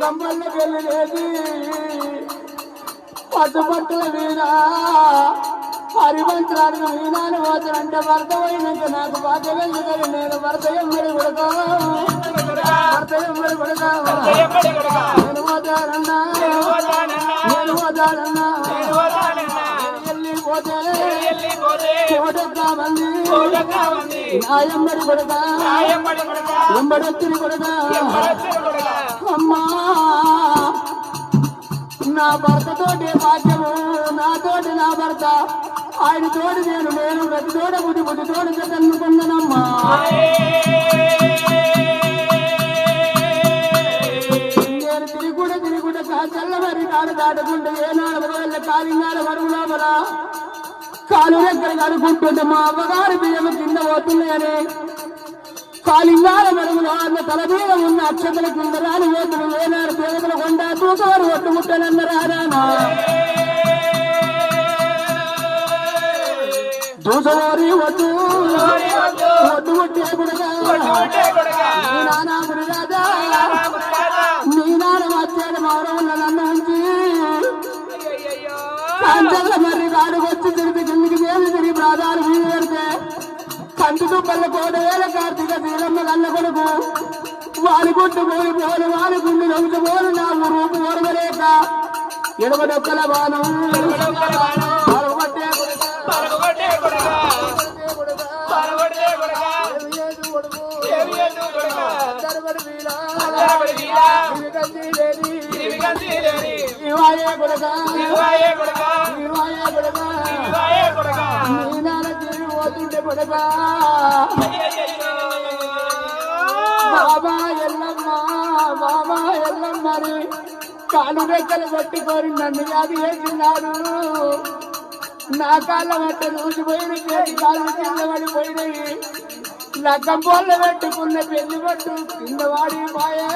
లగ్గమ్మల్ని వెళ్ళలేది పట్టుబట్టుల మీద హరిమంత్రానికి వీణాలు పోతానంటే భర్త పోయినాక నాకు బాధ వెళ్ళదు నేను భర్త ఎమ్మడి కొడతా భర్త ఎమ్మడి కొడతా నేను పోతానన్నా నేను పోతానన్నా వెళ్ళిపోతే కోటెక్కా మంది నా ఎమ్మడి కొడతా ఎంబడొత్తిని కొడతా అమ్మా నా భర్తతోటి భాగ్యము నాతోటి నా భర్త ఆయన తోడు నేను ప్రతి తోడ బుద్ధి తోడు చదువుకున్నానమ్మా నేను తిరుగుడ చల్లమరి కాడు దాటుకుంటే ఏనాడు వెళ్ళ కాలింగాల వరువు లోపల కాలు దగ్గర కడుకుంటుంటే మా అమ్మగారి బియ్యము కింద పోతున్నాయని కాలింగాల మరుగులో అన్న తల మీద ఉన్న అక్షతల కింద రాని ఓతులు ఏనాడు పేదల కొండ తూకవారు ఒట్టుముట్టనన్నరానా దూసవారి ఒట్టు ఒట్టుముట్టే కొడగా నీ నానా గురిరాజా నీ నాన్న వచ్చాడు మౌరవుల నన్ను ఉంచి కాంచల్ల మర్రి కాడుకొచ్చి తిరిగి కిందికి వేసి తిరిగి ప్రాధాలు మీద పెడితే కంటితో పల్ల కోడవేల కార్తీక తీరమ్మ కన్న కొడుకు వారి గుట్టు పోయి పోలు వారి గుండు నవ్వుతూ పోలు నాకు రూపు ఓరవలేక ఎడమడొక్కల బాణం బాబా ఎల్లమ్మని కాలు రెక్కలు పట్టుకొని నన్ను అది వేసినాడు నా కాళ్ళ మట్ట దూసిపోయిన చేతి కాళ్ళు కింద పడిపోయినాయి లగ్గం పోళ్ళ పెట్టుకున్న పెళ్లి పట్టు కింద వాడి పాయే